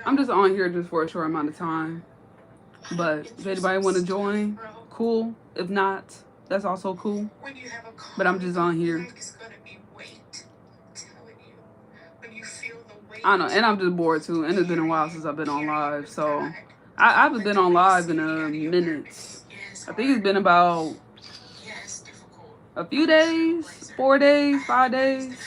I'm just on here just for a short amount of time. But if anybody want to join, cool. If not, that's also cool. But I'm just on here. I don't know, and I'm just bored too. And it's been a while since I've been on live, so I haven't been on live in a minute. I think it's been about a few days, 4 days, 5 days.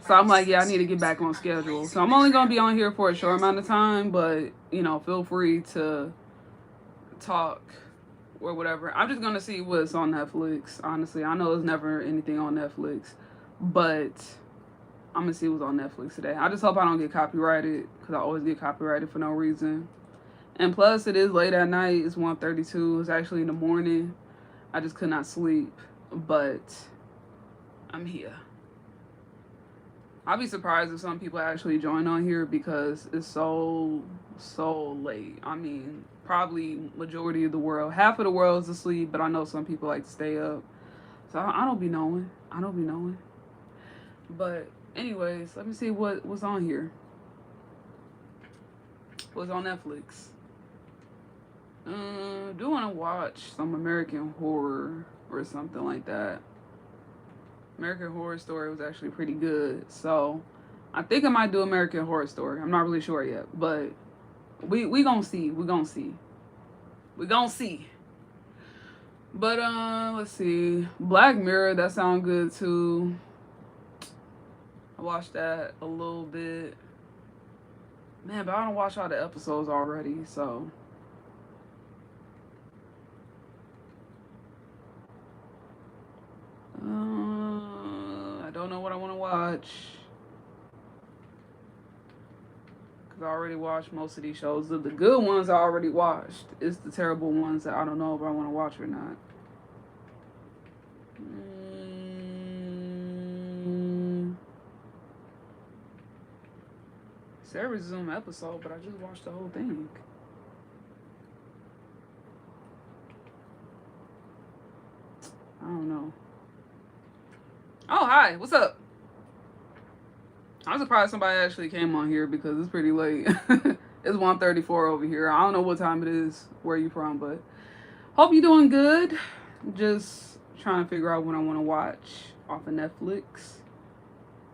So I'm like, yeah, I need to get back on schedule. So I'm only gonna be on here for a short amount of time, but feel free to talk or whatever. I'm just gonna see what's on Netflix. Honestly, I know there's never anything on Netflix, but I'm gonna see what's on Netflix today. I just hope I don't get copyrighted because I always get copyrighted for no reason. And plus, it is late at night. It's 1:32. It's actually in the morning. I just could not sleep, but I'm here. I'll be surprised if some people actually join on here because it's so late. I mean, probably majority of the world, half of the world is asleep, but I know some people like to stay up. So I don't be knowing. I don't be knowing. But anyways, let me see what's on here. What's on Netflix? Do want to watch some American Horror or something like that. American Horror Story was actually pretty good, so I think I might do American Horror Story. I'm not really sure yet, but we gonna see. We gonna see. We gonna see. But let's see. Black Mirror, that sounds good too. I watched that a little bit. Man, but I don't watch all the episodes already, so. I don't know what I want to watch. Because I already watched most of these shows. The good ones I already watched. It's the terrible ones that I don't know if I want to watch or not. Said resume episode, but I just watched the whole thing. I don't know. Oh, hi. What's up? I'm surprised somebody actually came on here because it's pretty late. It's 1:34 over here. I don't know what time it is where you from, but hope you're doing good. Just trying to figure out what I want to watch off of Netflix.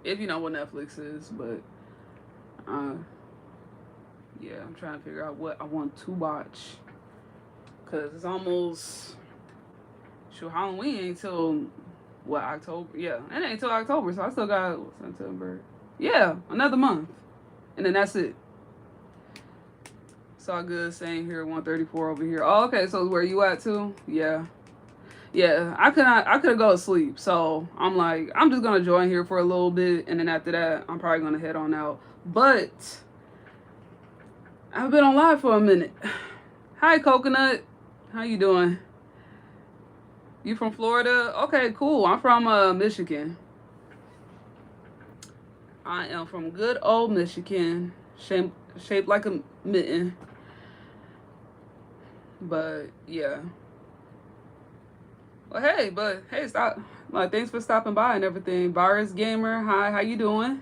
If you know what Netflix is, but yeah, I'm trying to figure out what I want to watch. Because it's almost... Sure, Halloween ain't till... What, October? Yeah, it ain't till October, so I still got September. Yeah, another month. And then that's it. It's all good. Same here, 1:34 over here. Oh, okay, so where you at too? Yeah. Yeah, I couldn't go to sleep. So I'm like, I'm just gonna join here for a little bit, and then after that, I'm probably gonna head on out. But I've been on live for a minute. Hi, Coconut. How you doing? You from Florida? Okay, cool. I'm from Michigan. I am from good old Michigan, shaped like a mitten. But yeah. Well, hey, stop. Like, thanks for stopping by and everything. Virus Gamer, hi, how you doing?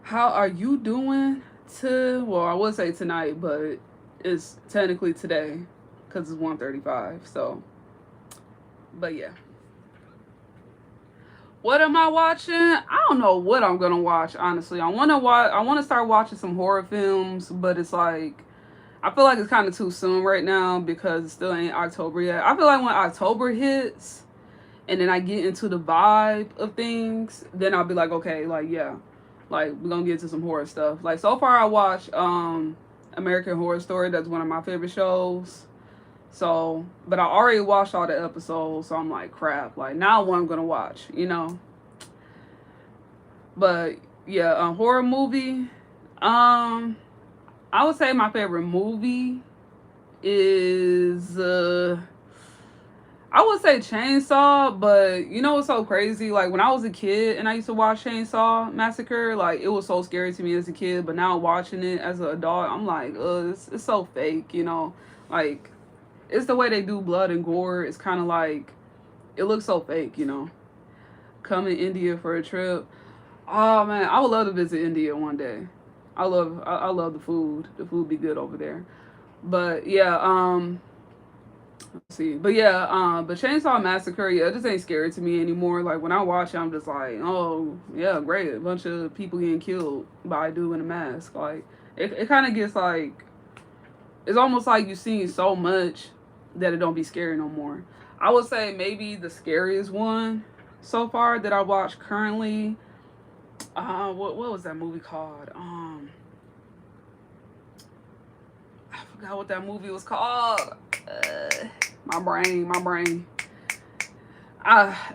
How are you doing? Well, I would say tonight, but it's technically today because it's 1:35. So, but yeah. What am I watching? I don't know what I'm gonna watch. Honestly, I want to start watching some horror films, but it's like I feel like it's kind of too soon right now because it still ain't October yet. I feel like when October hits and then I get into the vibe of things, then I'll be like, okay, like yeah, like we're gonna get into some horror stuff. Like so far, I watched American Horror Story. That's one of my favorite shows. So, but I already watched all the episodes, so I'm like, crap. Like now, what I'm gonna watch, you know? But yeah, a horror movie. I would say my favorite movie is I would say Chainsaw, but you know what's so crazy? Like when I was a kid and I used to watch Chainsaw Massacre, like it was so scary to me as a kid. But now watching it as an adult, I'm like, it's so fake, you know? Like it's the way they do blood and gore. It's kind of like it looks so fake, you know. Come in India for a trip. Oh man, I would love to visit India one day. I love the food. The food be good over there. But yeah, let's see. But yeah, but Chainsaw Massacre, yeah, it just ain't scary to me anymore. Like when I watch it, I'm just like, oh yeah, great, a bunch of people getting killed by a dude in a mask. Like it kind of gets like it's almost like you've seen so much that it don't be scary no more. I would say maybe the scariest one so far that I watched currently. What was that movie called? I forgot what that movie was called. My brain.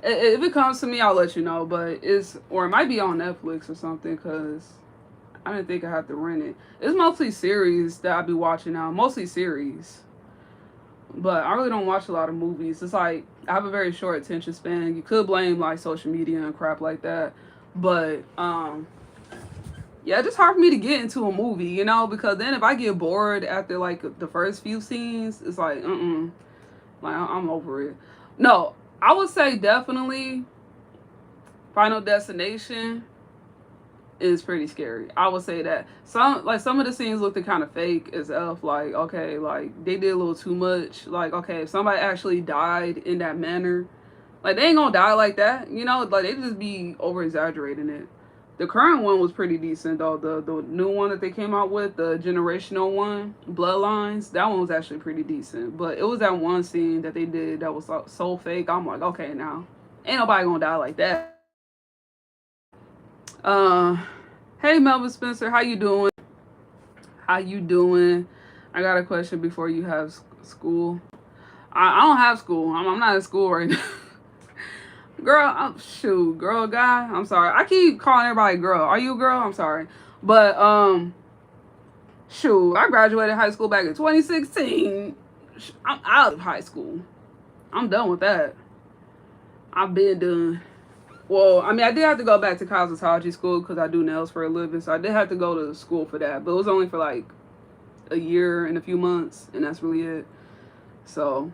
If it comes to me, I'll let you know. But it's or it might be on Netflix or something because I didn't think I had to rent it. It's mostly series that I be watching now. Mostly series, but I really don't watch a lot of movies. It's like I have a very short attention span. You could blame like social media and crap like that, but yeah, it's just hard for me to get into a movie, you know, because then if I get bored after like the first few scenes, it's like, like I'm over it. No, I would say definitely Final Destination is pretty scary. I would say that some of the scenes looked kind of fake as f. Like okay, like they did a little too much. Like okay, if somebody actually died in that manner, like they ain't gonna die like that. You know, like they just be over exaggerating it. The current one was pretty decent though. The new one that they came out with, the generational one, Bloodlines, that one was actually pretty decent. But it was that one scene that they did that was so fake. I'm like, okay, now ain't nobody gonna die like that. Uh, hey Melvin Spencer, how you doing? How you doing? I got a question before you have school. I don't have school. I'm not in school right now. Girl, shoot, girl, guy. I'm sorry. I keep calling everybody girl. Are you a girl? I'm sorry, but shoot, I graduated high school back in 2016. I'm out of high school. I'm done with that. I've been done. Well, I mean, I did have to go back to cosmetology school because I do nails for a living, so I did have to go to school for that. But it was only for like a year and a few months, and that's really it. So,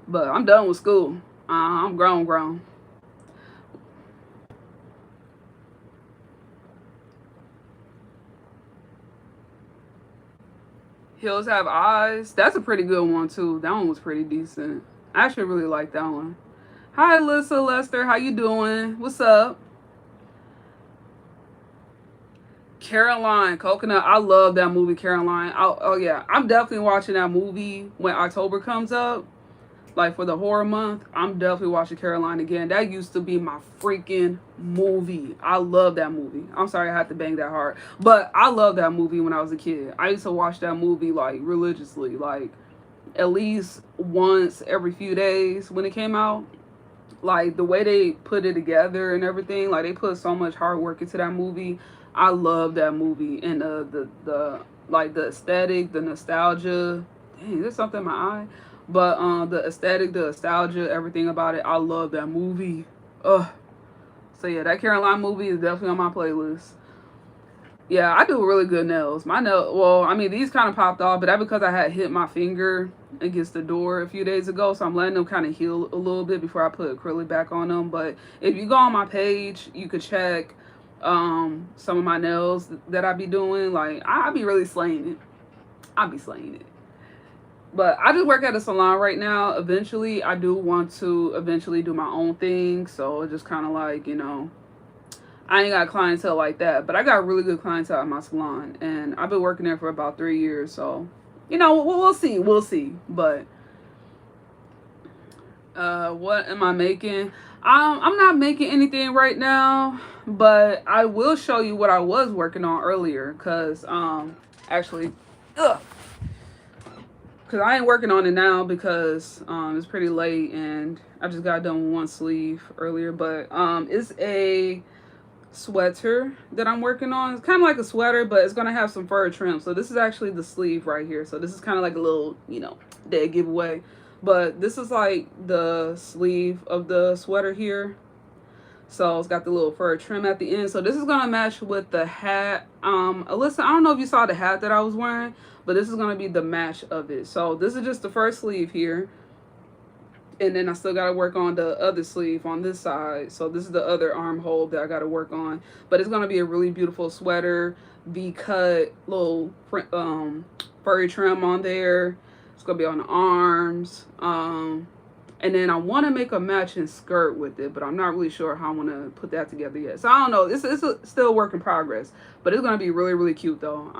but I'm done with school. I'm grown. Hills Have Eyes. That's a pretty good one too. That one was pretty decent. I actually really like that one. Hi, Alyssa Lester. How you doing? What's up? Caroline Coconut. I love that movie, Caroline. Oh yeah, I'm definitely watching that movie when October comes up. Like for the horror month, I'm definitely watching Caroline again. That used to be my freaking movie. I love that movie. I'm sorry I had to bang that hard, but I love that movie when I was a kid. I used to watch that movie like religiously, like at least once every few days when it came out. Like the way they put it together and everything, like they put so much hard work into that movie. I love that movie and the like the aesthetic, the nostalgia. Dang, there's something in my eye. But the aesthetic, the nostalgia, everything about it, I love that movie. Ugh. So yeah, that Caroline movie is definitely on my playlist. Yeah, I do really good nails. My nail, well, I mean, these kind of popped off, but that because I had hit my finger against the door a few days ago, so I'm letting them kind of heal a little bit before I put acrylic back on them. But if you go on my page, you could check some of my nails that I be doing. Like I be really slaying it. I be slaying it. But I just work at a salon right now. Eventually, I do want to eventually do my own thing. So it's just kind of like, I ain't got clientele like that. But I got really good clientele at my salon. And I've been working there for about 3 years. So, we'll see. We'll see. But what am I making? I'm not making anything right now. But I will show you what I was working on earlier. Because, actually, ugh. Because I ain't working on it now because it's pretty late and I just got done with one sleeve earlier. But it's a sweater that I'm working on. It's kind of like a sweater, but it's going to have some fur trim. So this is actually the sleeve right here. So this is kind of like a little, dead giveaway. But this is like the sleeve of the sweater here. So it's got the little fur trim at the end. So this is going to match with the hat. Alyssa, I don't know if you saw the hat that I was wearing, but this is going to be the match of it. So this is just the first sleeve here. And then I still got to work on the other sleeve on this side. So this is the other armhole that I got to work on. But it's going to be a really beautiful sweater, V-cut, little furry trim on there. It's going to be on the arms. And then I want to make a matching skirt with it, but I'm not really sure how I want to put that together yet. So I don't know. It's still a work in progress, but it's going to be really, really cute though.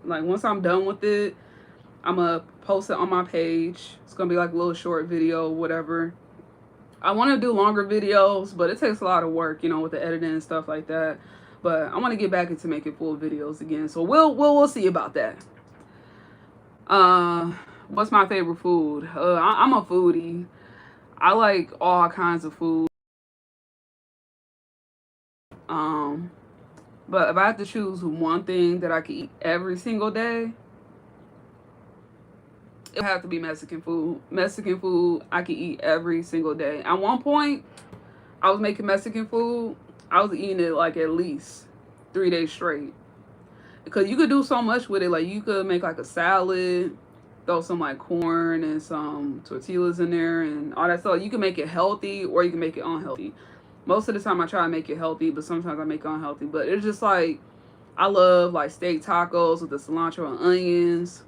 Like once I'm done with it, I'm going to post it on my page. It's going to be like a little short video, whatever. I want to do longer videos, but it takes a lot of work, you know, with the editing and stuff like that. But I want to get back into making full videos again. So we'll see about that. What's my favorite food? I'm a foodie. I like all kinds of food. Um, but if I have to choose one thing that I can eat every single day, it would have to be Mexican food. Mexican food I can eat every single day. At one point, I was making Mexican food. I was eating it like at least 3 days straight. Because you could do so much with it. Like you could make like a salad, throw some like corn and some tortillas in there and all that stuff. You can make it healthy or you can make it unhealthy. Most of the time I try to make it healthy, but sometimes I make it unhealthy. But it's just like, I love like steak tacos with the cilantro and onions.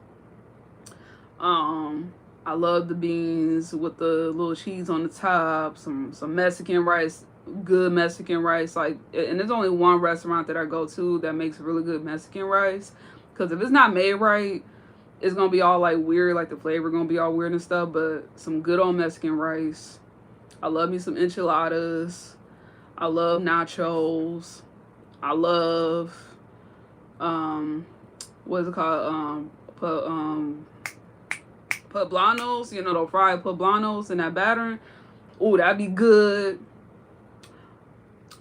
I love the beans with the little cheese on the top, some Mexican rice, good Mexican rice. Like, and there's only one restaurant that I go to that makes really good Mexican rice. Because if it's not made right, it's gonna be all like weird, like the flavor gonna be all weird and stuff. But some good old Mexican rice. I love me some enchiladas. I love nachos. I love what's it called? Poblanos, you know, the fried poblanos in that batter. Ooh, that'd be good.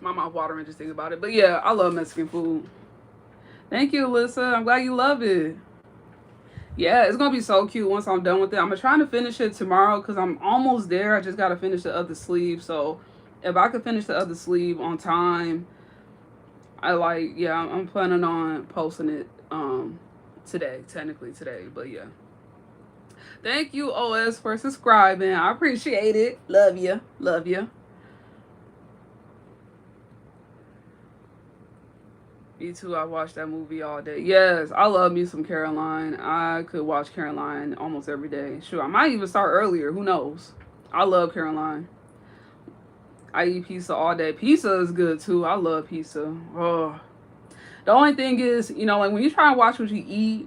My mouth watering just thinking about it. But yeah, I love Mexican food. Thank you, Alyssa. I'm glad you love it. Yeah, it's gonna be so cute once I'm done with it. I'm trying to finish it tomorrow because I'm almost there. I just gotta finish the other sleeve. So if I could finish the other sleeve on time, I'm planning on posting it today, technically today. But yeah. Thank you, OS, for subscribing. I appreciate it. Love you. Love you. Me too. I watched that movie all day. Yes, I love me some Caroline. I could watch Caroline almost every day. Sure, I might even start earlier. Who knows? I love Caroline. I eat pizza all day. Pizza is good too. I love pizza. Oh. The only thing is, you know, like when you try to watch what you eat,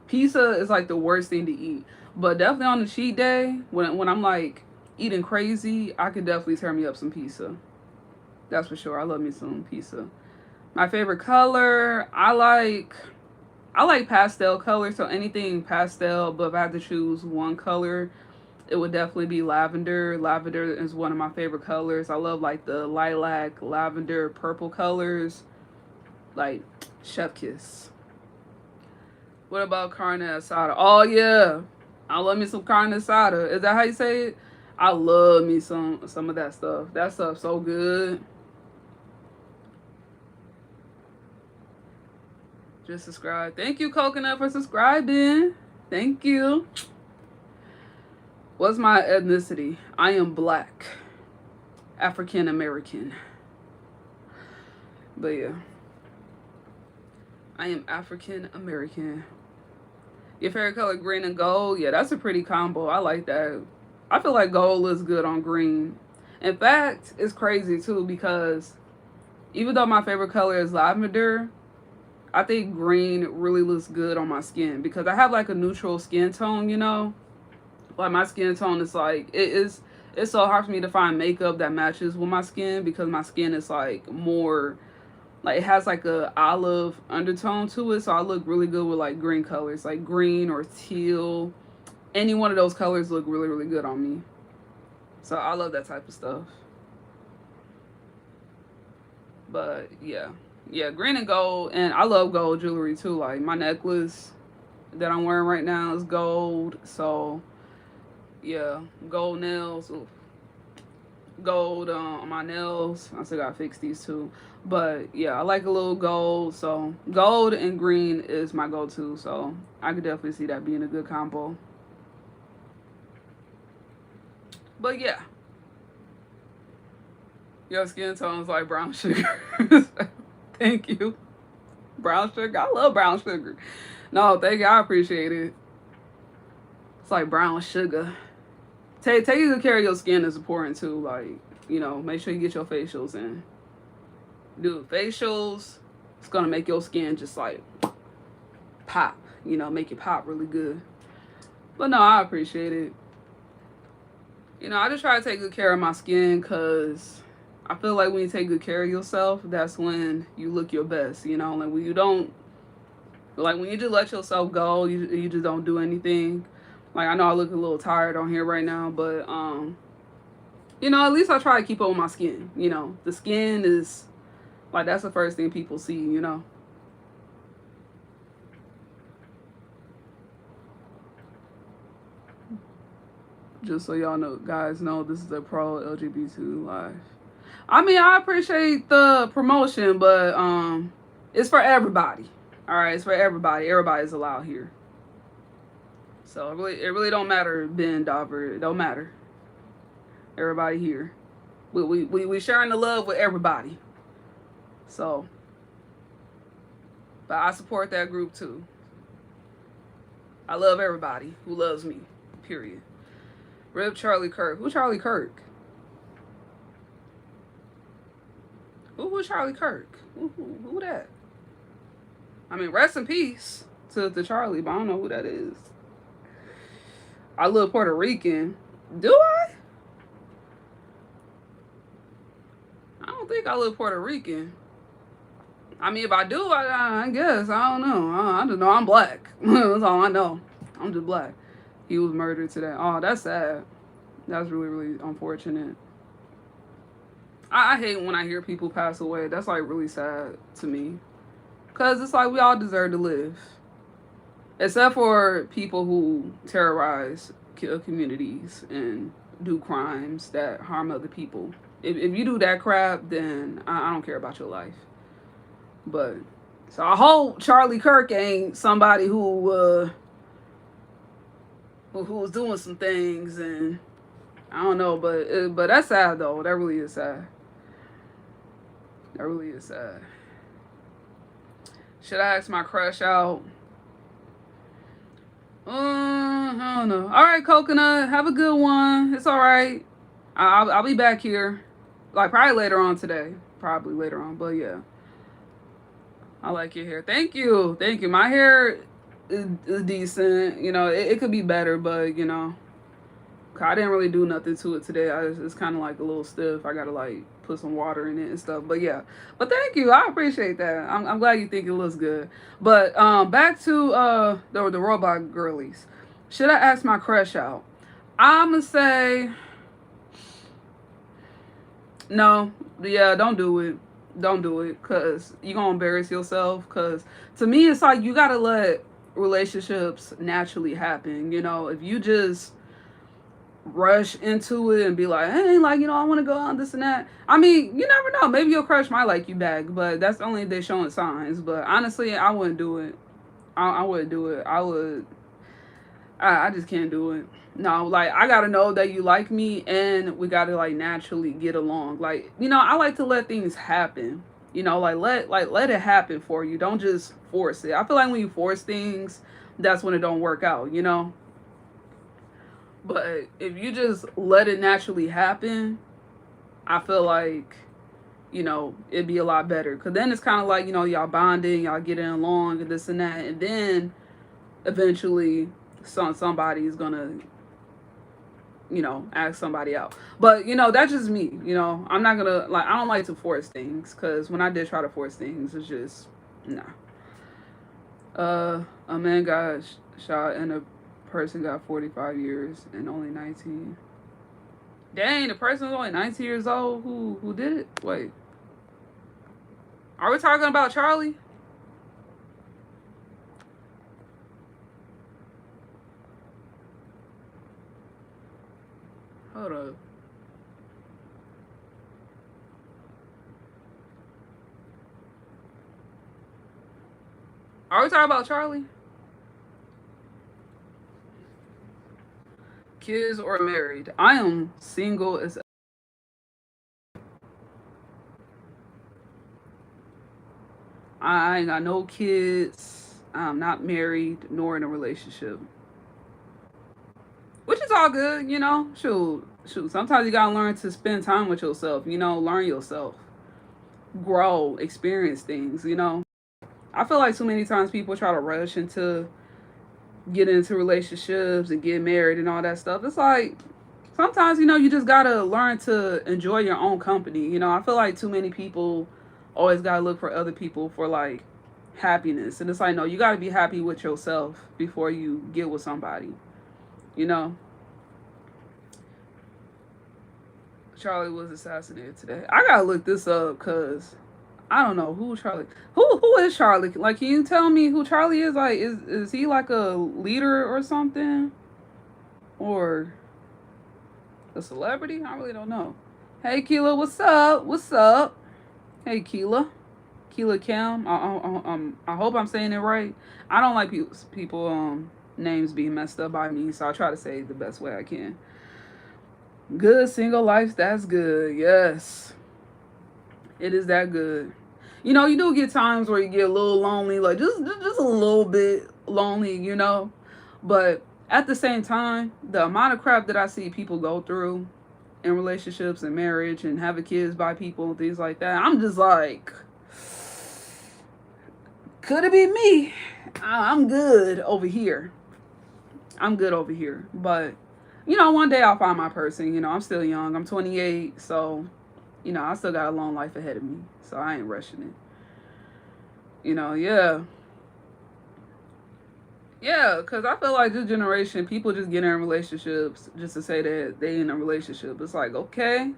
pizza is like the worst thing to eat. But definitely on the cheat day, when I'm like eating crazy, I could definitely turn me up some pizza. That's for sure. I love me some pizza. My favorite color, I like pastel colors, so anything pastel. But if I had to choose one color, it would definitely be lavender. Lavender is one of my favorite colors. I love like the lilac, lavender, purple colors, like chef kiss. What about carne asada? Oh yeah, I love me some carne asada. Is that how you say it? I love me some of that stuff. That stuff's so good. Just subscribe. Thank you, Coconut, for subscribing. Thank you. What's my ethnicity? I am black. African American. But yeah. I am African American. Your favorite color, green and gold? Yeah, that's a pretty combo. I like that. I feel like gold looks good on green. In fact, it's crazy too because even though my favorite color is lavender, I think green really looks good on my skin because I have like a neutral skin tone, you know? Like my skin tone is like, it's so hard for me to find makeup that matches with my skin because my skin is like more, like it has like a olive undertone to it. So I look really good with like green colors, like green or teal. Any one of those colors look really, really good on me. So I love that type of stuff. But yeah. Yeah, green and gold. And I love gold jewelry too. Like my necklace that I'm wearing right now is gold. So yeah, gold nails. Oof. Gold on my nails. I still gotta fix these too. But yeah, I like a little gold. So gold and green is my go-to. So I could definitely see that being a good combo. But yeah, your skin tone's like brown sugar. Thank you. Brown sugar. I love brown sugar. No, thank you. I appreciate it. It's like brown sugar. Taking good care of your skin is important too. Like, make sure you get your facials in. Dude, facials, it's gonna make your skin just like pop. Make it pop really good. But no, I appreciate it. I just try to take good care of my skin because I feel like when you take good care of yourself, that's when you look your best. Like when you don't, like when you just let yourself go, you just don't do anything. Like I know I look a little tired on here right now, but at least I try to keep up with my skin. The skin is like that's the first thing people see. Just so y'all know, guys know this is a pro LGBT live. I mean, I appreciate the promotion, but it's for everybody. All right, it's for everybody. Everybody's allowed here. So it really don't matter, Ben Dauber. It don't matter. Everybody here. We sharing the love with everybody. So, but I support that group too. I love everybody who loves me. Period. Rip Charlie Kirk. Who Charlie Kirk? Who Charlie Kirk? Who that? I mean, rest in peace to Charlie, but I don't know who that is. I look Puerto Rican. Do I? I don't think I look Puerto Rican. I mean, if I do, I guess. I don't know. I just know I'm black. That's all I know. I'm just black. He was murdered today. Oh, that's sad. That's really, really unfortunate. I hate when I hear people pass away. That's like really sad to me. Because it's like we all deserve to live. Except for people who terrorize communities and do crimes that harm other people. If you do that crap, then I don't care about your life. But, so I hope Charlie Kirk ain't somebody who was doing some things, and I don't know, but that's sad though. That really is sad. That really is sad. Should I ask my crush out? I don't know. All right, Coconut, have a good one. It's all right. I'll be back here, like probably later on today. Probably later on, but yeah. I like your hair. Thank you. My hair is decent. It could be better, but I didn't really do nothing to it today. It's kind of like a little stiff. I gotta like put some water in it and stuff. But yeah. But thank you. I appreciate that. I'm glad you think it looks good. But back to the robot girlies. Should I ask my crush out? I'ma say no. Yeah, don't do it. Don't do it, because you're going to embarrass yourself. Because to me, it's like you got to let relationships naturally happen. If you just rush into it and be like, hey, like, I want to go on this and that. I mean, you never know. Maybe your crush might like you back, but that's only if they're showing signs. But honestly, I wouldn't do it. I wouldn't do it. I just can't do it. No, like I gotta know that you like me, and we gotta like naturally get along. Like I like to let things happen. Like let it happen for you. Don't just force it. I feel like when you force things, that's when it don't work out. But if you just let it naturally happen, I feel like it'd be a lot better. Cause then it's kind of like y'all bonding, y'all getting along, and this and that, and then eventually somebody's gonna ask somebody out. But that's just me. I'm not gonna like, I don't like to force things, because when I did try to force things, it's just nah. A man got shot and a person got 45 years and only 19. Dang, the person was only 19 years old who did it? Wait, are we talking about Charlie? Hold up. Are we talking about Charlie? Kids or married? I am single as I ain't got no kids. I'm not married nor in a relationship, which is all good, you know. Shoot. Sometimes you gotta learn to spend time with yourself. You know, learn yourself, grow, experience things. You know, I feel like too many times people try to rush into get into relationships and get married and all that stuff. It's like sometimes, you know, you just gotta learn to enjoy your own company. You know, I feel like too many people always gotta look for other people for like happiness. And it's like, no, you gotta be happy with yourself before you get with somebody. You know? Charlie was assassinated today. I gotta look this up because I don't know who Charlie. Who is Charlie? Like, can you tell me who Charlie is? Like, is he like a leader or something, or a celebrity? I really don't know. Hey, Keela, what's up? What's up? Hey, Keela. Keela Cam. I hope I'm saying it right. I don't like people names being messed up by me, so I try to say it the best way I can. Good single life, that's good. Yes, it is that good. You know, you do get times where you get a little lonely, like just a little bit lonely, you know. But at the same time, the amount of crap that I see people go through in relationships and marriage and having kids by people and things like that, I'm just like, could it be me? I'm good over here. I'm good over here. But, you know, one day I'll find my person. You know, I'm still young. I'm 28. So, you know, I still got a long life ahead of me. So I ain't rushing it. You know, yeah. Yeah, because I feel like this generation, people just get in relationships just to say that they in a relationship. It's like, okay,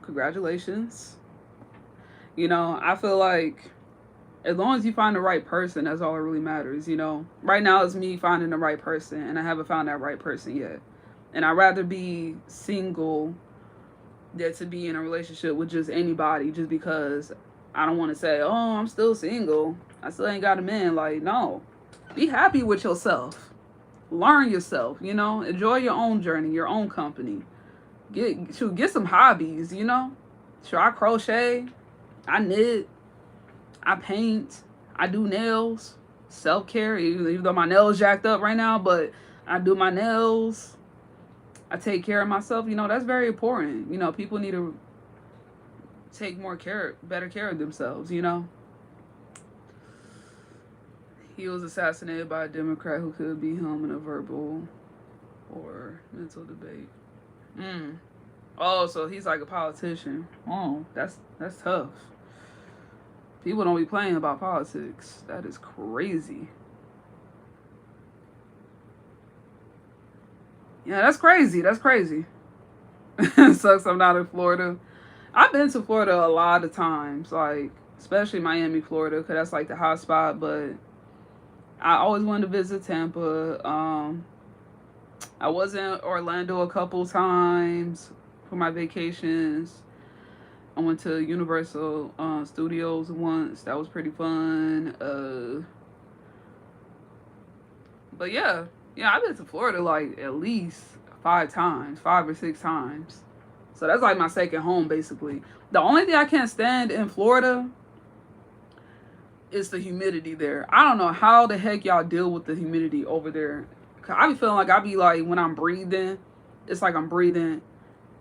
congratulations. You know, I feel like as long as you find the right person, that's all that really matters. You know, right now it's me finding the right person, and I haven't found that right person yet. And I'd rather be single than to be in a relationship with just anybody, just because I don't want to say, oh, I'm still single. I still ain't got a man. Like, no, be happy with yourself. Learn yourself. You know, enjoy your own journey, your own company. Get some hobbies. You know, sure, I crochet, I knit, I paint, I do nails, self care. Even though my nails jacked up right now, but I do my nails. I take care of myself. You know, that's very important. You know, people need to take better care of themselves. You know, he was assassinated by a Democrat who could be him in a verbal or mental debate. Mm. Oh, so he's like a politician. Oh, that's tough. People don't be playing about politics. That is crazy. Yeah, that's crazy. That's crazy. Sucks I'm not in Florida. I've been to Florida a lot of times, like especially Miami, Florida, because that's like the hot spot. But I always wanted to visit Tampa. I was in Orlando a couple times for my vacations. I went to Universal Studios once. That was pretty fun. But yeah, I've been to Florida like at least 5 times, 5 or 6 times. So that's like my second home, basically. The only thing I can't stand in Florida is the humidity there. I don't know how the heck y'all deal with the humidity over there. Cause I be feeling like I be like when I'm breathing, it's like I'm breathing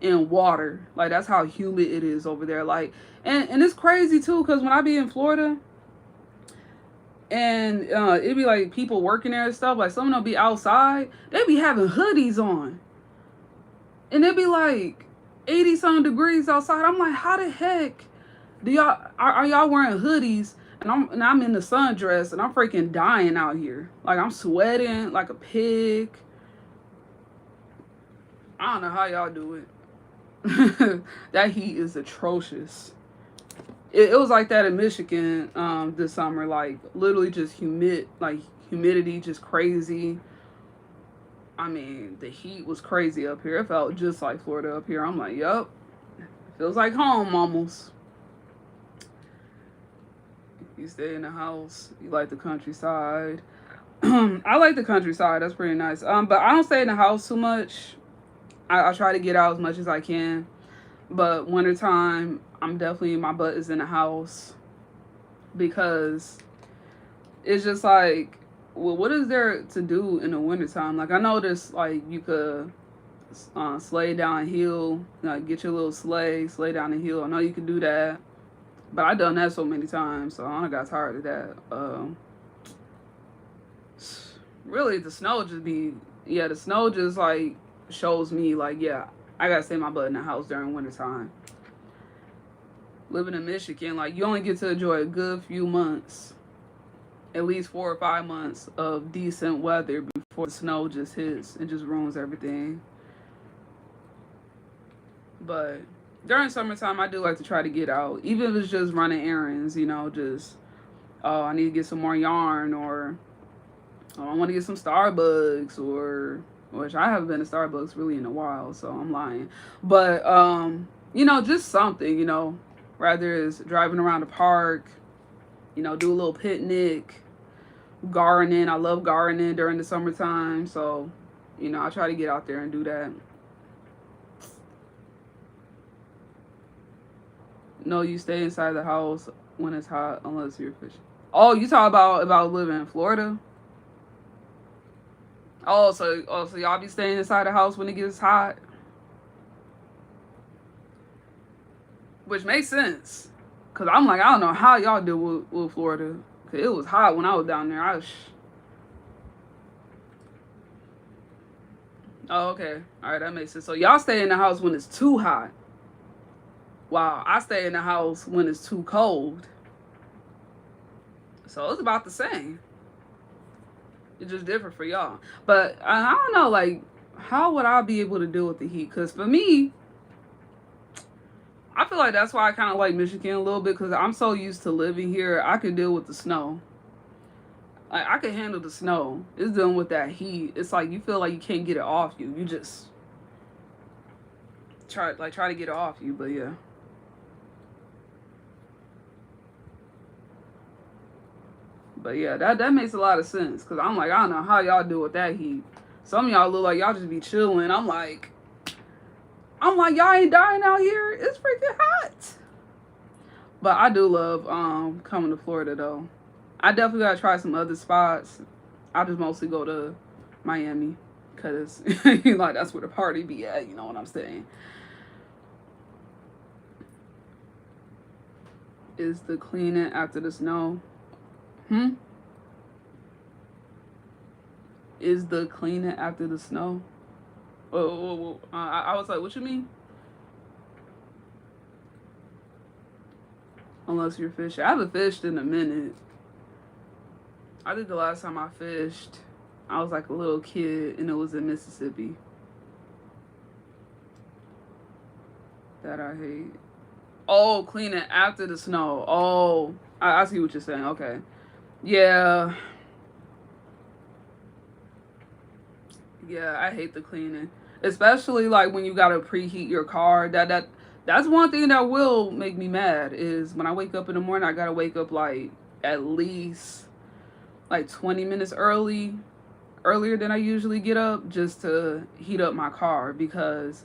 in water. Like that's how humid it is over there. Like, and it's crazy too, cause when I be in Florida, and it'd be like people working there and stuff. Like some of them be outside, they be having hoodies on, and it'd be like 80 some degrees outside. I'm like, how the heck do y'all are y'all wearing hoodies? And I'm in the sundress and I'm freaking dying out here. Like I'm sweating like a pig. I don't know how y'all do it. That heat is atrocious. It was like that in Michigan this summer. Like literally just like humidity, just crazy. I mean, the heat was crazy up here. It felt just like Florida up here. I'm like, yup, feels like home almost. You stay in the house. You like the countryside. I like the countryside. That's pretty nice. But I don't stay in the house too much. I try to get out as much as I can. But wintertime, I'm definitely my butt is in the house because it's just like, well, what is there to do in the wintertime? Like I know there's like you could sleigh down a hill, like get your little sleigh down the hill. I know you can do that, but I done that so many times, so I got tired of that. Really, the snow just be yeah, the snow just like shows me like yeah, I gotta stay my butt in the house during wintertime. Living in Michigan, like you only get to enjoy a good few months, at least 4 or 5 months of decent weather before the snow just hits and just ruins everything. But during summertime, I do like to try to get out, even if it's just running errands. Just oh, I need to get some more yarn, or oh, I want to get some Starbucks, or which I haven't been to Starbucks really in a while, so I'm lying. But just something. Rather is driving around the park. Do a little picnic, gardening. I love gardening during the summertime, so I try to get out there and do that. No, you stay inside the house when it's hot, unless you're fishing. Oh, you talk about living in Florida? Oh, so y'all be staying inside the house when it gets hot, which makes sense. Cause I'm like, I don't know how y'all deal with Florida. Cause it was hot when I was down there. Oh, okay. All right, that makes sense. So y'all stay in the house when it's too hot. Wow, I stay in the house when it's too cold. So it's about the same. It's just different for y'all. But I don't know, like, how would I be able to deal with the heat? Because for me, I feel like that's why I kind of like Michigan a little bit because I'm so used to living here. I can deal with the snow. Like, I can handle the snow. It's dealing with that heat. It's like you feel like you can't get it off you. You just try to get it off you. But yeah. But yeah, that makes a lot of sense because I'm like, I don't know how y'all do with that heat. Some of y'all look like y'all just be chilling. I'm like, y'all ain't dying out here. It's freaking hot. But I do love coming to Florida though. I definitely gotta try some other spots. I just mostly go to Miami because like that's where the party be at. You know what I'm saying? Is the cleaning after the snow? Hmm. Is the cleaning after the snow? Oh, I was like, what you mean? Unless you're fishing. I haven't fished in a minute. I think the last time I fished, I was like a little kid and it was in Mississippi. That I hate. Oh, cleaning after the snow. Oh, I see what you're saying. Okay. Yeah. Yeah, I hate the cleaning. Especially like when you gotta preheat your car. That's one thing that will make me mad is when I wake up in the morning, I gotta wake up like at least like 20 minutes earlier than I usually get up just to heat up my car because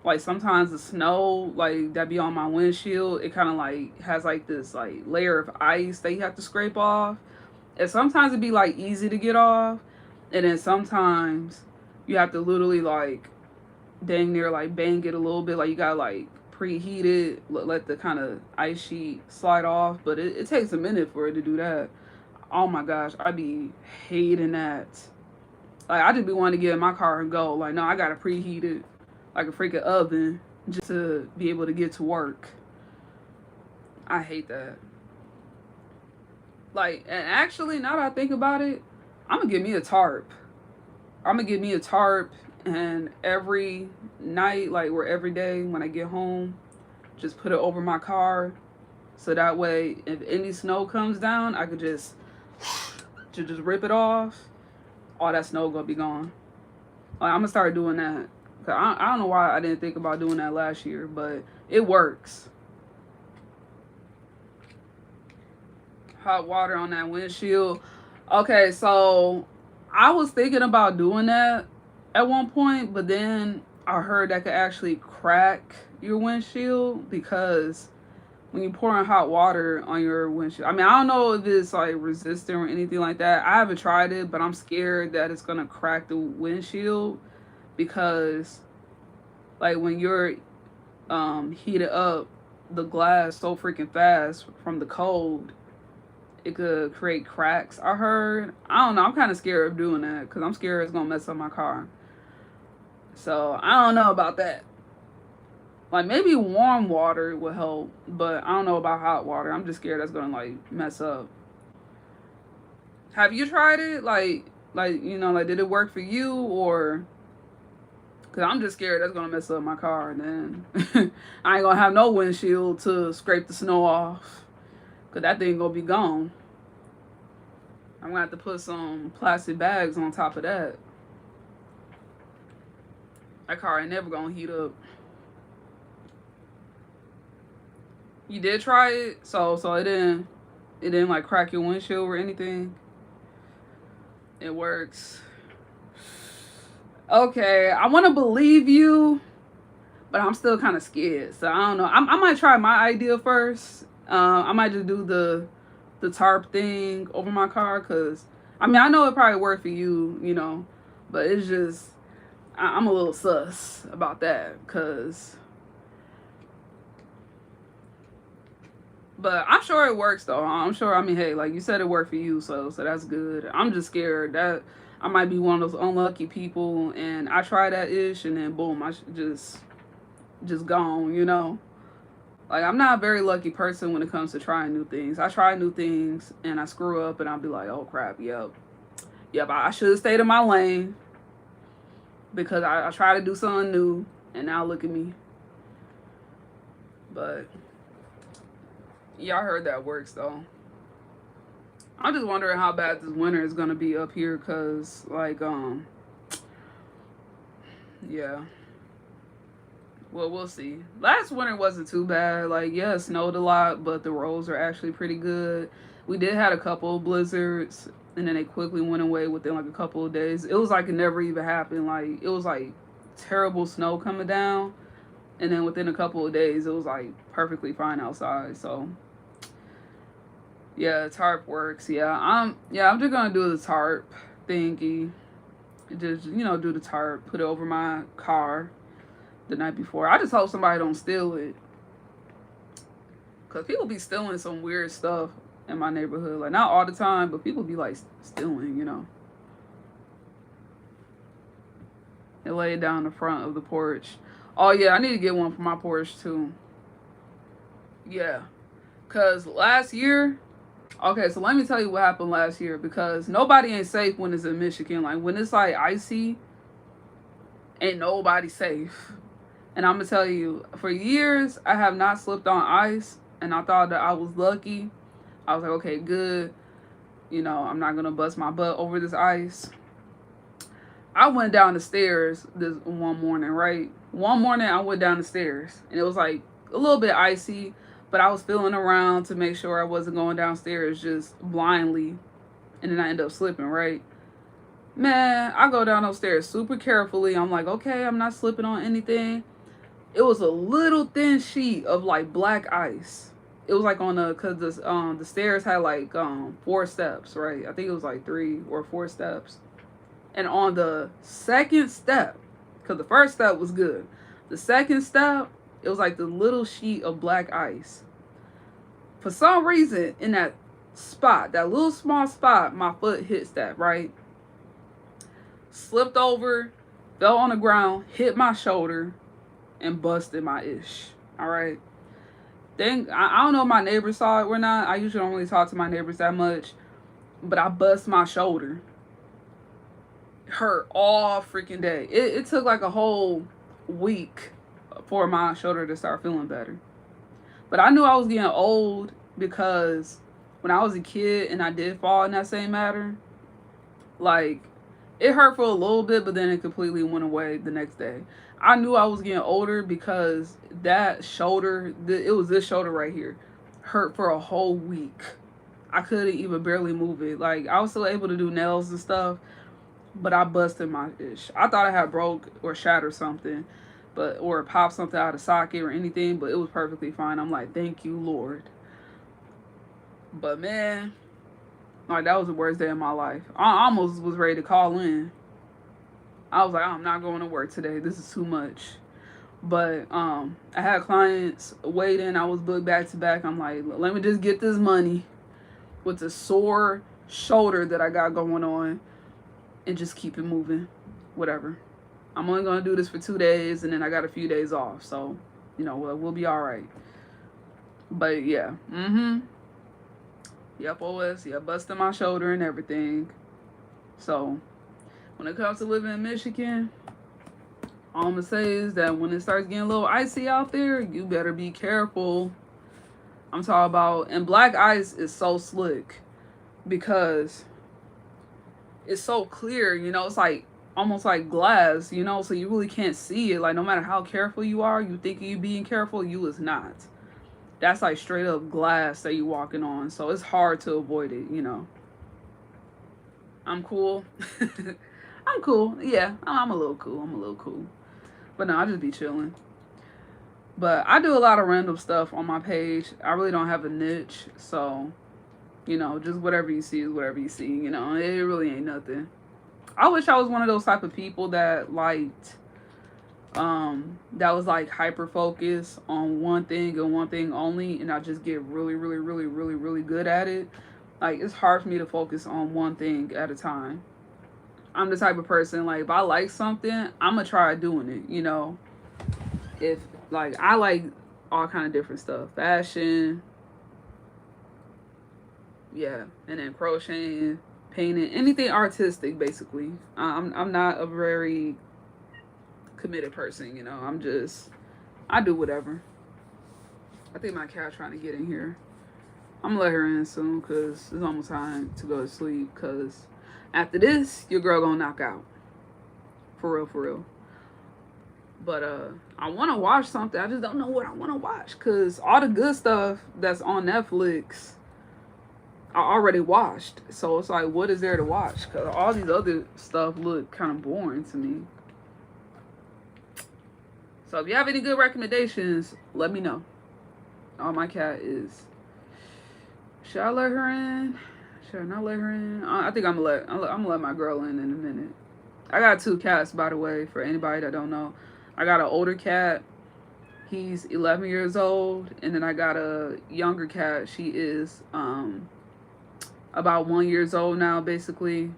like sometimes the snow like that be on my windshield, it kind of like has like this like layer of ice that you have to scrape off. And sometimes it'd be like easy to get off, and then sometimes you have to literally like dang near like bang it a little bit. Like you gotta like preheat it, let the kind of ice sheet slide off. But it takes a minute for it to do that. Oh my gosh, I be hating that. Like I just be wanting to get in my car and go. Like no, I gotta preheat it like a freaking oven just to be able to get to work. I hate that. Like, and actually, now that I think about it, I'm gonna get me a tarp. I'm gonna get me a tarp, and every night, like, or every day when I get home, just put it over my car, so that way, if any snow comes down, I could just rip it off. All that snow gonna be gone. Like, I'm gonna start doing that. I don't know why I didn't think about doing that last year, but it works. Hot water on that windshield. Okay, so I was thinking about doing that at one point, but then I heard that could actually crack your windshield because when you pour in hot water on your windshield. I mean, I don't know if it's like resistant or anything like that. I haven't tried it, but I'm scared that it's gonna crack the windshield because like when you're heated up the glass so freaking fast from the cold, it could create cracks. I heard. I don't know. I'm kind of scared of doing that because I'm scared it's gonna mess up my car. So I don't know about that. Like maybe warm water would help, but I don't know about hot water. I'm just scared that's gonna like mess up. Have you tried it? Like you know, like did it work for you or? Cause I'm just scared that's gonna mess up my car, and then I ain't gonna have no windshield to scrape the snow off. Cause that thing gonna be gone. I'm gonna have to put some plastic bags on top of that. That car ain't never gonna heat up. You did try it, so it didn't like crack your windshield or anything. It works. Okay, I want to believe you, but I'm still kind of scared. So I don't know. I might try my idea first. I might just do the tarp thing over my car because I mean I know it probably worked for you, you know, but it's just I'm a little sus about that because. But I'm sure it works though. I'm sure. I mean, hey, like you said, it worked for you, so that's good. I'm just scared that I might be one of those unlucky people, and I try that ish, and then boom, just gone. You know, like I'm not a very lucky person when it comes to trying new things. I try new things, and I screw up, and I'll be like, oh crap, yep. I should have stayed in my lane because I try to do something new, and now look at me. But yeah, I heard that works though. I'm just wondering how bad this winter is gonna be up here, cause like yeah. Well, we'll see. Last winter wasn't too bad. Like yeah, it snowed a lot, but the roads are actually pretty good. We did had a couple of blizzards, and then they quickly went away within like a couple of days. It was like it never even happened. Like it was like terrible snow coming down, and then within a couple of days, it was like perfectly fine outside. So yeah, tarp works. I'm just gonna do the tarp thingy. Just do the tarp, put it over my car the night before. I just hope somebody don't steal it, cause people be stealing some weird stuff in my neighborhood. Like not all the time, but people be like stealing. They lay it down the front of the porch. Oh yeah, I need to get one for my porch too. Yeah, cause last year. Okay, so let me tell you what happened last year because nobody ain't safe when it's in Michigan. Like when it's like icy, ain't nobody safe. And I'm gonna tell you, for years I have not slipped on ice, and I thought that I was lucky. I was like, okay, good. I'm not gonna bust my butt over this ice. I went down the stairs this one morning, right? One morning I went down the stairs, and it was like a little bit icy, but I was feeling around to make sure I wasn't going downstairs just blindly, and then I end up slipping, right? Man, I go down those stairs super carefully. I'm like, okay, I'm not slipping on anything. It was a little thin sheet of like black ice. It was like on cause the stairs had like 4 steps, right? I think it was like 3 or 4 steps. And on the second step, cause the first step was good. The second step, it was like the little sheet of black ice. For some reason, in that spot, that little small spot, my foot hits that, right? Slipped over, fell on the ground, hit my shoulder, and busted my ish. All right. I don't know if my neighbors saw it or not. I usually don't really talk to my neighbors that much, but I bust my shoulder. Hurt all freaking day. It took like a whole week for my shoulder to start feeling better. But I knew I was getting old because when I was a kid and I did fall in that same matter, like it hurt for a little bit, but then it completely went away the next day. I knew I was getting older because that shoulder, it was this shoulder right here, hurt for a whole week. I couldn't even barely move it. Like, I was still able to do nails and stuff, but I busted my ish. I thought I had broke or shattered something, but or popped something out of socket or anything, but it was perfectly fine. I'm like, thank you, Lord. But man, like that was the worst day of my life. I almost was ready to call in. I was like, I'm not going to work today. This is too much. But I had clients waiting. I was booked back to back. I'm like, let me just get this money with the sore shoulder that I got going on and just keep it moving. Whatever. I'm only gonna do this for 2 days and then I got a few days off. So, we'll be all right. But yeah. Yep, OS. Yeah, busting my shoulder and everything. So when it comes to living in Michigan, all I'm gonna say is that when it starts getting a little icy out there, you better be careful. I'm talking about, and black ice is so slick because it's so clear, it's like almost like glass, so you really can't see it. Like no matter how careful you are, you think you being careful, you is not. That's like straight up glass that you walking on, so it's hard to avoid it. I'm cool. I'm cool. Yeah, I'm a little cool. But no, I just be chilling. But I do a lot of random stuff on my page. I really don't have a niche, so just whatever you see is whatever you see. It really ain't nothing. I wish I was one of those type of people that liked, that was like hyper focused on one thing and one thing only, and I just get really, really, really, really, really good at it. Like it's hard for me to focus on one thing at a time. I'm the type of person, like if I like something, I'm gonna try doing it. If like I like all kind of different stuff, fashion, yeah, and then crocheting, painting, anything artistic, basically. I'm not a very committed person. I do whatever. I think my cat trying to get in here. I'm gonna let her in soon because it's almost time to go to sleep. Because after this, your girl gonna knock out. For real, for real. But I want to watch something. I just don't know what I want to watch because all the good stuff that's on Netflix, I already watched. So it's like, what is there to watch? Because all these other stuff look kind of boring to me. So if you have any good recommendations, let me know. Oh, my cat is. Should I let her in? Should I not let her in? I think I'm gonna let my girl in a minute. I got 2 cats, by the way, for anybody that don't know. I got an older cat. He's 11 years old, and then I got a younger cat. She is about 1 year old now, basically.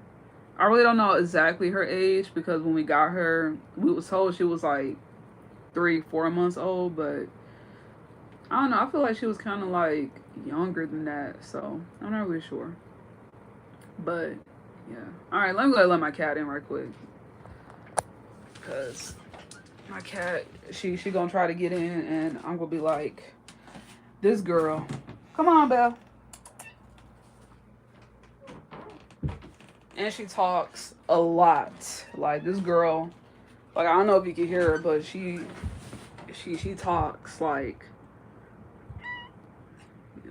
I really don't know exactly her age because when we got her, we was told she was like 3-4 months old, but I don't know. I feel like she was kind of like younger than that, so I'm not really sure. But yeah. All right, let me go let my cat in right quick, cause my cat she gonna try to get in, and I'm gonna be like, this girl, come on, Belle. And she talks a lot. Like this girl, like I don't know if you can hear her, but she talks like.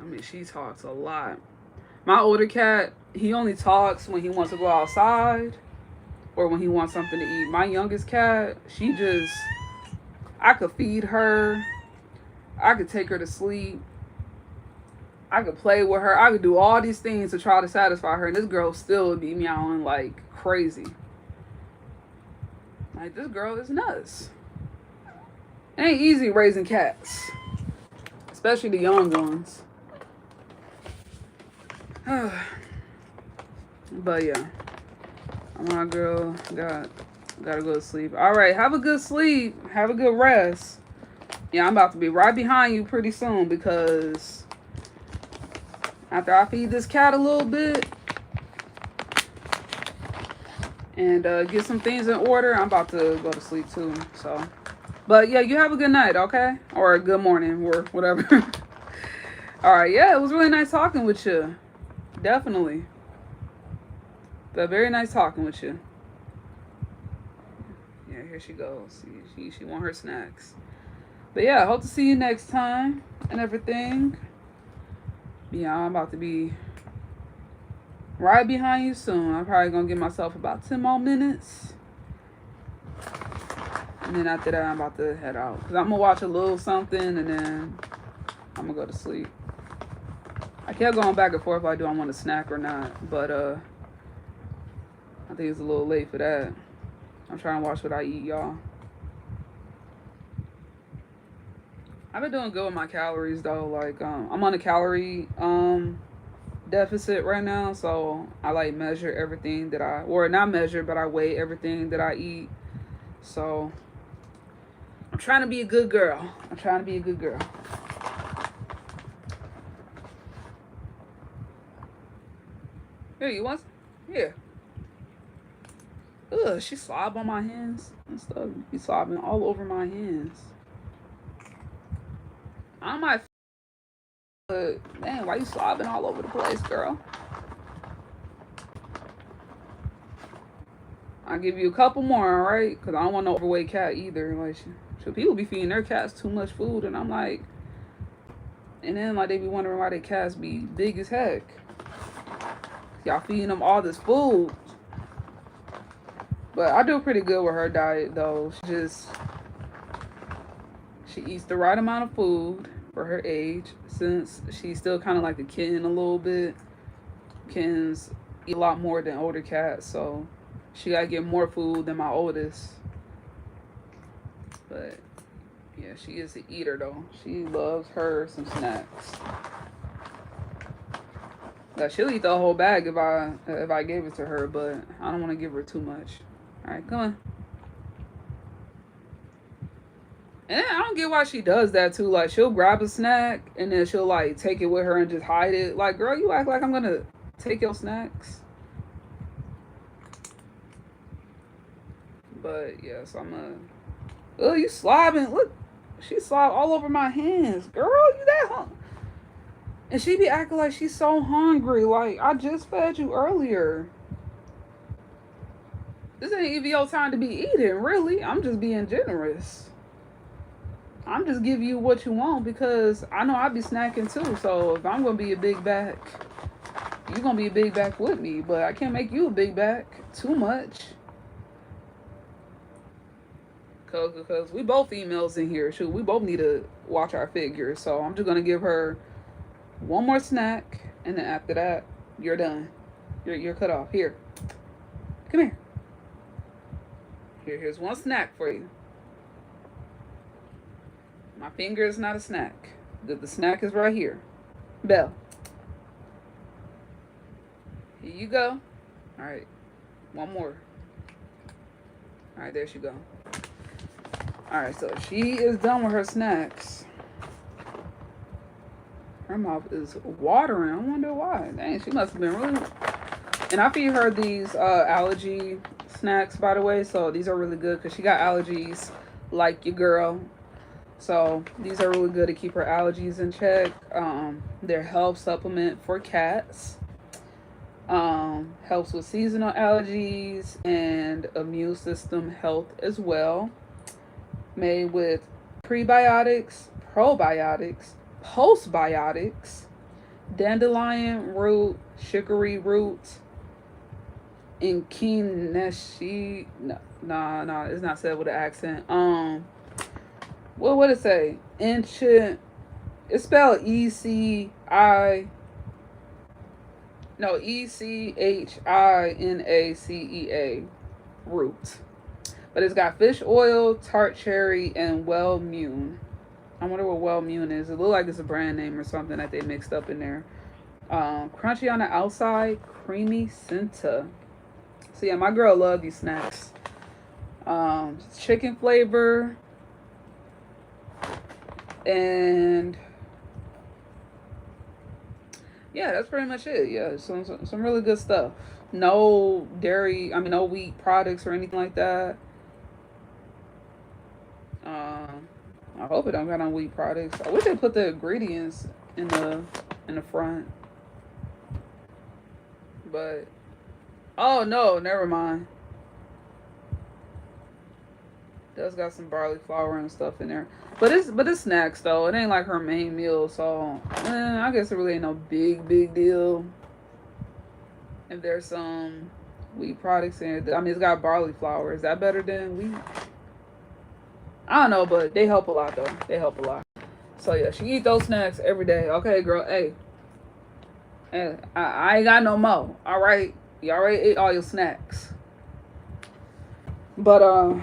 I mean, she talks a lot. My older cat, he only talks when he wants to go outside or when he wants something to eat. My youngest cat, I could feed her. I could take her to sleep. I could play with her. I could do all these things to try to satisfy her. And this girl still would be meowing like crazy. Like, this girl is nuts. It ain't easy raising cats, especially the young ones. But yeah, my girl gotta go to sleep. All right, have a good sleep. Have a good rest. Yeah, I'm about to be right behind you pretty soon because after I feed this cat a little bit and get some things in order, I'm about to go to sleep too. So, but yeah, you have a good night, okay? Or a good morning or whatever. All right, yeah, it was really nice talking with you. Definitely. But very nice talking with you. Yeah, here she goes. She want her snacks. But yeah, I hope to see you next time and everything. Yeah, I'm about to be right behind you soon. I'm probably gonna give myself about 10 more minutes. And then after that, I'm about to head out. Because I'm gonna watch a little something and then I'm gonna go to sleep. I kept going back and forth like, do I want a snack or not? But I think it's a little late for that. I'm trying to watch what I eat, y'all. I've been doing good with my calories though. Like I'm on a calorie deficit right now, so I like measure everything that or not measure, but I weigh everything that I eat. So I'm trying to be a good girl. I'm trying to be a good girl. Here, you want? Here. Ugh, she slob on my hands and stuff. Be slobbing all over my hands. I might. Man, why you slobbing all over the place, girl? I'll give you a couple more, alright? Because I don't want no overweight cat either. Like, so people be feeding their cats too much food, and I'm like, and then like they be wondering why their cats be big as heck. Y'all feeding them all this food. But I do pretty good with her diet though. She eats the right amount of food for her age, since she's still kind of like a kitten a little bit. Kittens eat a lot more than older cats, so she gotta get more food than my oldest. But yeah, she is an eater though. She loves her some snacks. Like, she'll eat the whole bag if I gave it to her, but I don't want to give her too much. All right, come on. And I don't get why she does that too. Like, she'll grab a snack and then she'll like take it with her and just hide it. Like, girl, you act like I'm gonna take your snacks. But yes, I'm gonna. Oh, you slobbing? Look, she slobbed all over my hands, girl. You that hungry? And she be acting like she's so hungry. Like, I just fed you earlier. This ain't even your time to be eating, really. I'm just being generous. I'm just giving you what you want because I know I be snacking too. So if I'm gonna be a big back, you're gonna be a big back with me. But I can't make you a big back too much. Cause we both females in here. Shoot, we both need to watch our figures. So I'm just gonna give her one more snack, and then after that, you're done. You're cut off. Here, come here. Here's one snack for you. My finger is not a snack. The snack is right here. Belle. Here you go. All right, one more. All right, there she go. All right, so she is done with her snacks. Her mouth is watering. I wonder why. Dang, she must have been really. And I feed her these allergy snacks, by the way. So these are really good because she got allergies like your girl. So these are really good to keep her allergies in check. They're health supplement for cats. Helps with seasonal allergies and immune system health as well. Made with prebiotics, probiotics, postbiotics, dandelion root, chicory root, and kineshi. No, it's not said with an accent. What would it say? Ancient. It's spelled ECHINACEA root. But it's got fish oil, tart cherry, and Wellmune. I wonder what Wellmune is. It looks like it's a brand name or something that they mixed up in there. Crunchy on the outside, creamy center. So yeah, my girl loved these snacks. Chicken flavor. And yeah, that's pretty much it. Yeah, some really good stuff. No dairy, no wheat products or anything like that. I hope it don't got on wheat products. I wish they put the ingredients in the front. But oh no, never mind. It does got some barley flour and stuff in there. But it's snacks though. It ain't like her main meal, so I guess it really ain't no big deal. If there's some wheat products in it, I mean, it's got barley flour. Is that better than wheat? I don't know, but they help a lot though. They help a lot. So yeah, she eat those snacks every day. Okay, girl. Hey, hey, I ain't got no more. All right, you already ate all your snacks. But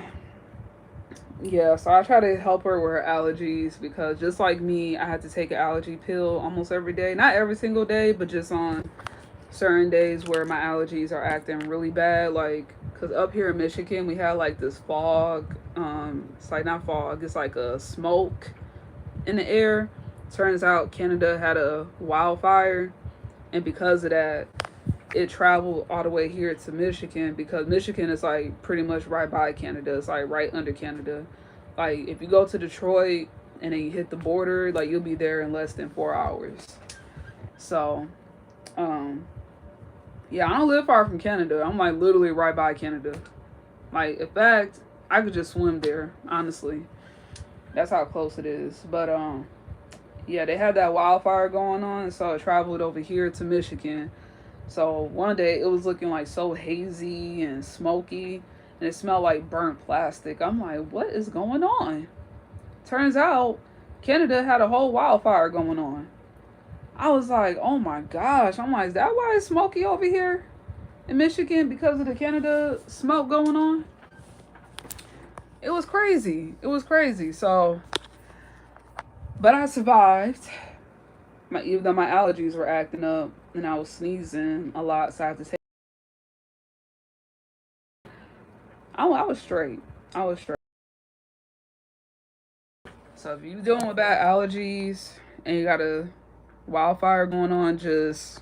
yeah. So I try to help her with her allergies because just like me, I had to take an allergy pill almost every day. Not every single day, but just on certain days where my allergies are acting really bad. Like, cause up here in Michigan, we had like this fog. It's like not fog. It's like a smoke in the air. Turns out Canada had a wildfire, and because of that, it traveled all the way here to Michigan because Michigan is like pretty much right by Canada. It's like right under Canada. Like if you go to Detroit and then you hit the border, like you'll be there in less than 4 hours. So, um, yeah, I don't live far from Canada. I'm like literally right by Canada. Like in fact, I could just swim there. Honestly, that's how close it is. But yeah, they had that wildfire going on, so it traveled over here to Michigan. So one day it was looking like so hazy and smoky, and it smelled like burnt plastic. I'm like, what is going on? Turns out Canada had a whole wildfire going on. I was like, oh my gosh. I'm like, is that why it's smoky over here in Michigan because of the Canada smoke going on? It was crazy. It was crazy. So, but I survived. Even though my allergies were acting up and I was sneezing a lot, so I had to take. I was straight. I was straight. So if you're dealing with bad allergies and you got a wildfire going on, just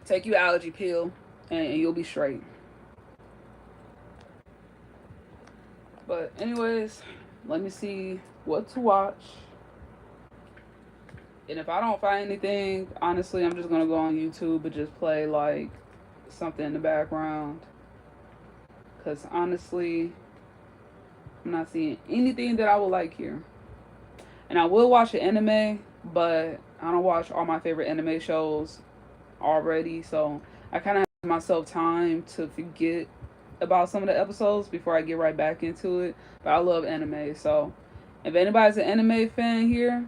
take your allergy pill and you'll be straight. But anyways, let me see what to watch. And if I don't find anything, honestly, I'm just gonna go on YouTube and just play like something in the background. Cause honestly, I'm not seeing anything that I would like here. And I will watch an anime, but I don't watch all my favorite anime shows already. So I kind of have myself time to forget about some of the episodes before I get right back into it. But I love anime. So if anybody's an anime fan here,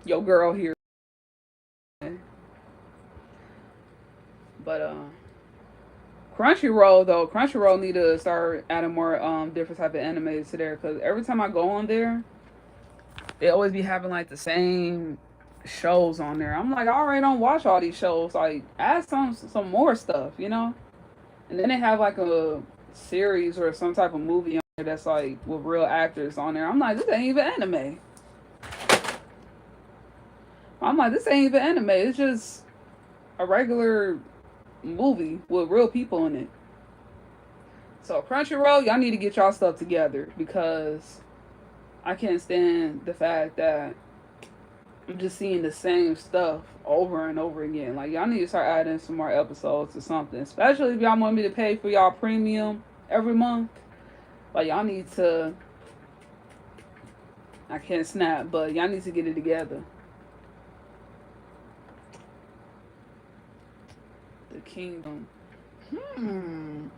yo girl here. But Crunchyroll though, Crunchyroll need to start adding more different type of animes to there because every time I go on there, they always be having like the same shows on there. I'm like, I already don't watch all these shows. Like, add some more stuff, you know? And then they have like a series or some type of movie on there that's like with real actors on there. I'm like, this ain't even anime. I'm like, this ain't even anime. It's just a regular movie with real people in it. So Crunchyroll, y'all need to get y'all stuff together because I can't stand the fact that I'm just seeing the same stuff over and over again. Like y'all need to start adding some more episodes or something. Especially if y'all want me to pay for y'all premium every month. Like y'all need to I can't snap, but y'all need to get it together. The Kingdom. Hmm.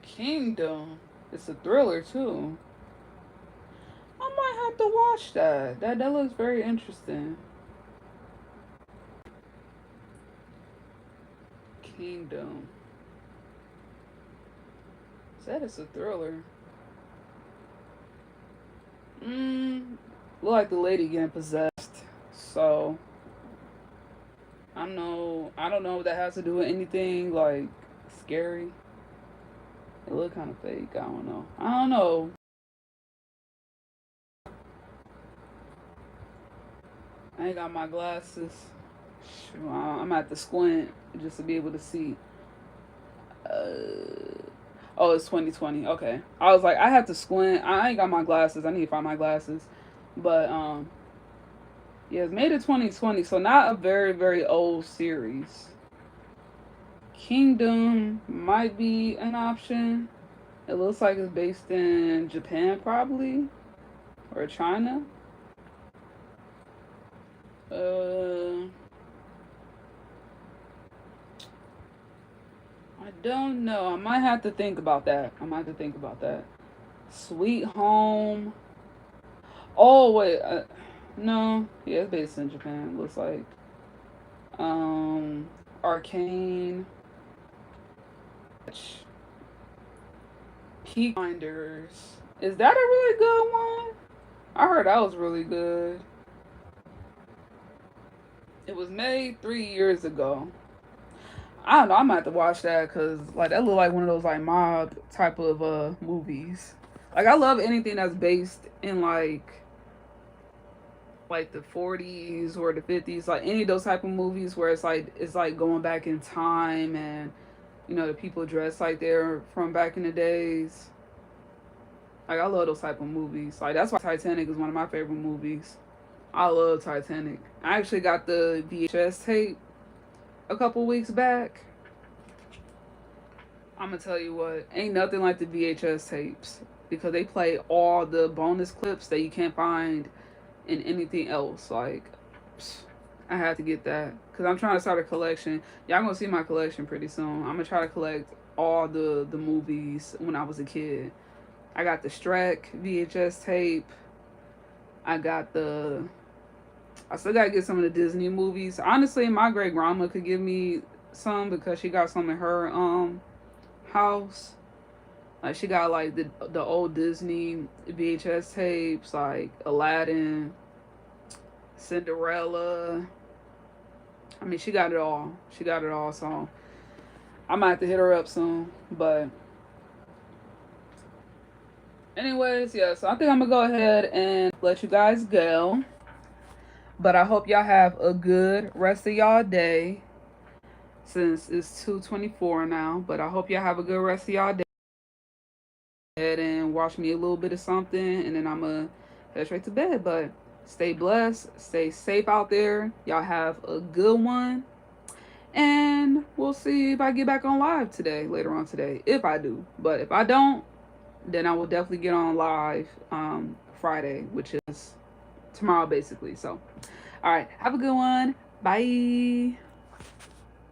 Kingdom. It's a thriller too. I might have to watch that. That looks very interesting. Kingdom. Said it's a thriller. Look like the lady getting possessed. So I don't know if that has to do with anything like scary. It look kind of fake. I don't know. I don't know. I ain't got my glasses. Shoot, I'm at the squint just to be able to see. Oh, it's 2020. Okay. I was like, I have to squint. I ain't got my glasses. I need to find my glasses. But yeah, it's made in 2020, so not a very very old series. Kingdom might be an option. It looks like it's based in Japan, probably, or China. Uh, I don't know. I might have to think about that. I might have to think about that. Sweet Home. Oh wait, no. Yeah, it's based in Japan. Looks like. Um, Arcane. Peak Blinders. Is that a really good one? I heard that was really good. It was made 3 years ago. I don't know. I might have to watch that because like that look like one of those like mob type of movies. Like I love anything that's based in like the 40s or the 50s, like any of those type of movies where it's like going back in time and the people dress like they're from back in the days. Like I love those type of movies. Like that's why Titanic is one of my favorite movies. I love Titanic. I actually got the VHS tape a couple weeks back. I'm gonna tell you what, ain't nothing like the VHS tapes because they play all the bonus clips that you can't find in anything else. Like, I had to get that because I'm trying to start a collection. Y'all gonna see my collection pretty soon. I'm gonna try to collect all the movies when I was a kid. I got the Shrek VHS tape. I got the. I still gotta get some of the Disney movies. Honestly, my great grandma could give me some because she got some in her house. Like she got like the old Disney VHS tapes, like Aladdin, Cinderella. I mean, she got it all. She got it all. So I might have to hit her up soon. But anyways, yeah. So I think I'm gonna go ahead and let you guys go. But I hope y'all have a good rest of y'all day. Since it's 2:24 now, but I hope y'all have a good rest of y'all day. Head and watch me a little bit of something, and then I'm gonna head straight to bed. But stay blessed, stay safe out there. Y'all have a good one, and we'll see if I get back on live today, later on today, if I do. But if I don't, then I will definitely get on live Friday, which is tomorrow, basically. So, all right, have a good one. Bye.